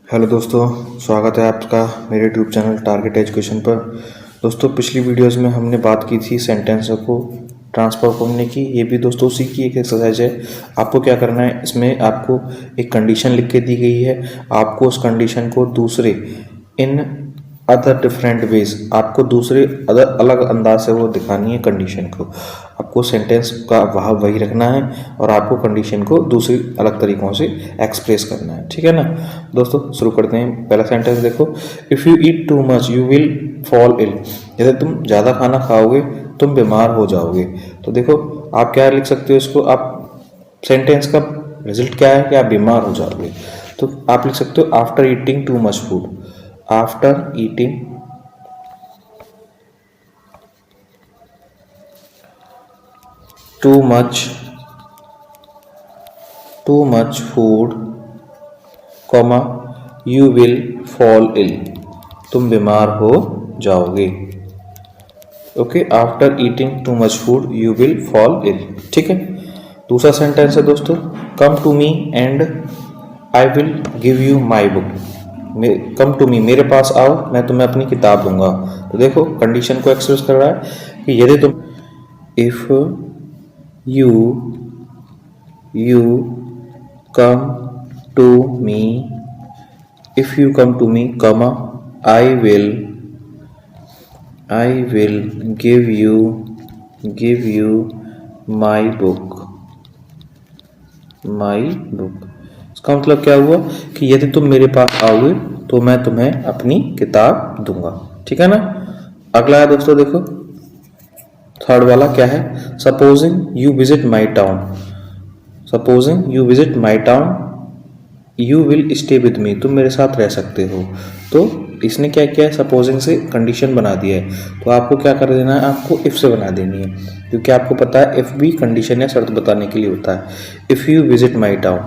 Hello दोस्तों, स्वागत है आपका मेरे यूट्यूब चैनल टारगेट एजुकेशन पर। दोस्तों, पिछली वीडियोस में हमने बात की थी सेंटेंसों को ट्रांसफर करने की। ये भी दोस्तों उसी की एक एक्सरसाइज है। आपको क्या करना है, इसमें आपको एक कंडीशन लिख के दी गई है। आपको उस कंडीशन को दूसरे इन अदर डिफरेंट वेज, आपको दूसरे अदर अलग अंदाज से वो दिखानी है कंडीशन को। आपको सेंटेंस का वही रखना है और आपको कंडीशन को दूसरी अलग तरीक़ों से एक्सप्रेस करना है। ठीक है ना दोस्तों, शुरू करते हैं। पहला सेंटेंस देखो, if you eat too much you will fall ill. यदि तुम ज़्यादा खाना खाओगे तुम बीमार हो जाओगे। तो देखो आप क्या लिख सकते हो इसको, आप सेंटेंस का रिजल्ट क्या है कि आप बीमार हो जाओगे। तो आप लिख सकते हो after eating too much food. After eating too much food, comma you will fall ill। तुम बीमार हो जाओगे। Okay, after eating too much food you will fall ill. ठीक है। दूसरा सेंटेंस है दोस्तों, come to me and I will give you my book. Come to me, मेरे पास आओ, मैं तुम्हें अपनी किताब दूंगा। तो देखो कंडीशन को एक्सप्रेस कर रहा है कि यदि तुम if you come to me, if you come to me, comma I will give you my book। इसका मतलब क्या हुआ कि यदि तुम मेरे पास आओगे तो मैं तुम्हें अपनी किताब दूंगा। ठीक है ना। अगला है दोस्तों, देखो थर्ड वाला क्या है, supposing you visit my town. Supposing you visit my town you will stay with me. तुम मेरे साथ रह सकते हो। तो इसने क्या किया है, सपोजिंग से कंडीशन बना दिया है। तो आपको क्या कर देना है, आपको इफ से बना देनी है, क्योंकि आपको पता है इफ भी कंडीशन या शर्त बताने के लिए होता है। If you visit my town,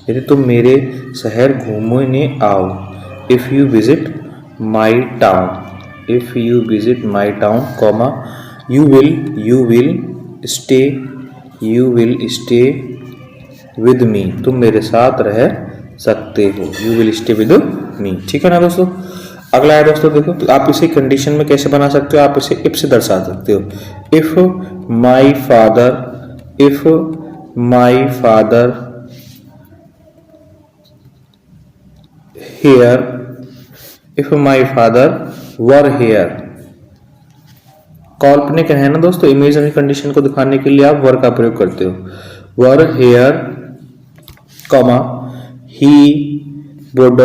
यदि तुम मेरे शहर घूमने आओ। If you visit my town, if you visit my town, comma you will stay with me. तुम मेरे साथ रह सकते हो। You will stay with me. ठीक है ना दोस्तों। अगला है दोस्तों, देखो तो आप इसे कंडीशन में कैसे बना सकते हो, आप इसे इफ से दर्शा सकते हो। If my father here, if my father were here. काल्पनिक है ना दोस्तों, इमेजिनरी कंडीशन को दिखाने के लिए आप वर का प्रयोग करते हो। Were here, comma he would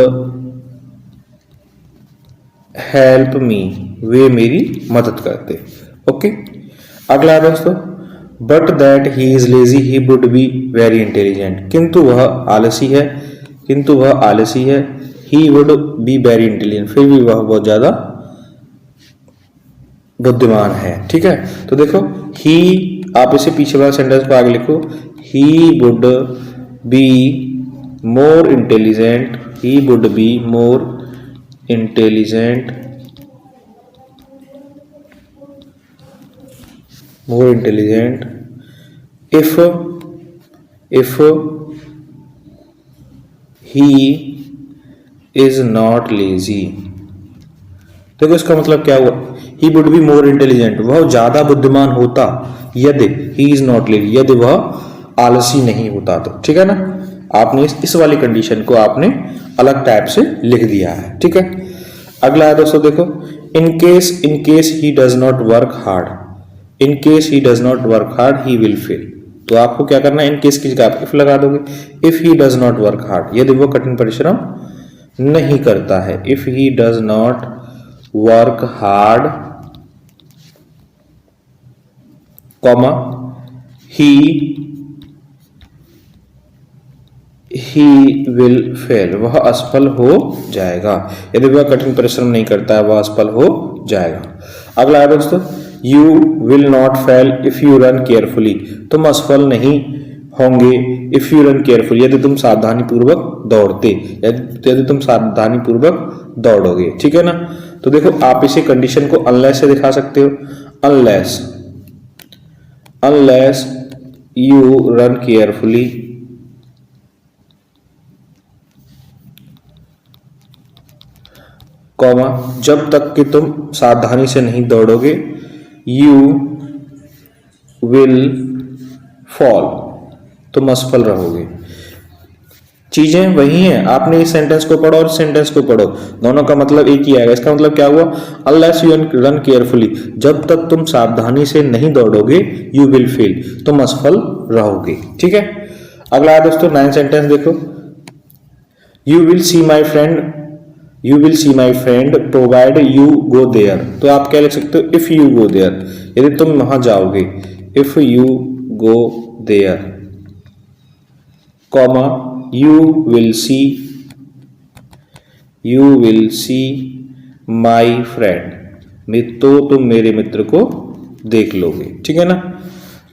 help me, वे मेरी मदद करते। ओके। अगला है दोस्तों, but that he is lazy he would be very intelligent. किंतु वह आलसी है। He would be very intelligent, फिर भी वह बहुत ज्यादा बुद्धिमान है। ठीक है। तो देखो ही, आप इसे पीछे वाला सेंटेंस को आगे लिखो, ही would be more intelligent, he would be more intelligent if he is not lazy। देखो इसका मतलब क्या हुआ, ही वुड बी मोर इंटेलिजेंट, वह ज्यादा बुद्धिमान होता, यदि ही इज नॉट लेजी, यदि वह आलसी नहीं होता। तो ठीक है ना, आपने इस वाली कंडीशन को आपने अलग टाइप से लिख दिया है। ठीक है। अगला है दोस्तों, देखो in case he does not work hard, in case he does not work hard he will fail. तो आपको क्या करना है, इन केस की जगह आप इफ लगा दोगे। If he does not work hard, यदि वो कठिन परिश्रम नहीं करता है। If he does not work hard, comma he will fail, वह असफल हो जाएगा। यदि वह कठिन परिश्रम नहीं करता है वह असफल हो जाएगा। अगला है दोस्तों, you will not fail if you run carefully. तुम असफल नहीं होंगे इफ यू रन केयरफुली, यदि तुम सावधानी पूर्वक दौड़ते, यदि तुम सावधानी पूर्वक दौड़ोगे। ठीक है ना। तो देखो आप इसे कंडीशन को अनलेस से दिखा सकते हो। Unless you run carefully comma जब तक कि तुम सावधानी से नहीं दौड़ोगे यू विल फॉल, तुम असफल रहोगे। चीजें वही हैं, आपने इस सेंटेंस को पढ़ो और इस सेंटेंस को पढ़ो, दोनों का मतलब एक ही आएगा। इसका मतलब क्या हुआ, अनलेस यू रन केयरफुली, जब तक तुम सावधानी से नहीं दौड़ोगे यू विल फेल, तुम असफल रहोगे। ठीक है, अगला है दोस्तों 9 सेंटेंस देखो। You will see my friend, you will see my friend provide you go there, तो आप क्या लिख सकते हो, इफ यू गो देयर, यदि तुम वहां जाओगे, if you go there, comma you will see my friend, तो तुम मेरे मित्र को देख लोगे। ठीक है ना।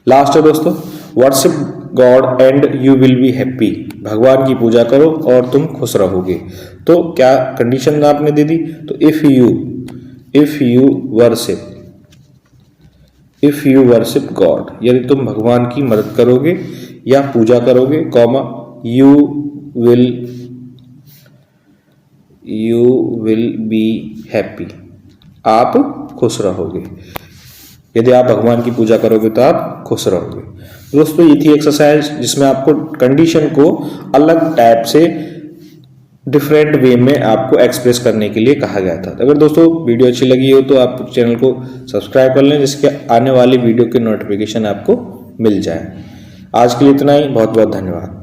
लास्ट है दोस्तों, worship God and you will be happy, भगवान की पूजा करो और तुम खुश रहोगे। तो क्या कंडीशन आपने दे दी, तो इफ यू वर्शिप गॉड, यदि तुम भगवान की मदद करोगे या पूजा करोगे, comma you will be happy, आप खुश रहोगे। यदि आप भगवान की पूजा करोगे तो आप खुश रहोगे। दोस्तों ये थी एक्सरसाइज जिसमें आपको कंडीशन को अलग टाइप से डिफरेंट वे में आपको एक्सप्रेस करने के लिए कहा गया था। अगर दोस्तों वीडियो अच्छी लगी हो तो आप चैनल को सब्सक्राइब कर लें, जिसके आने वाली वीडियो के नोटिफिकेशन आपको मिल जाए। आज के लिए इतना ही, बहुत बहुत धन्यवाद।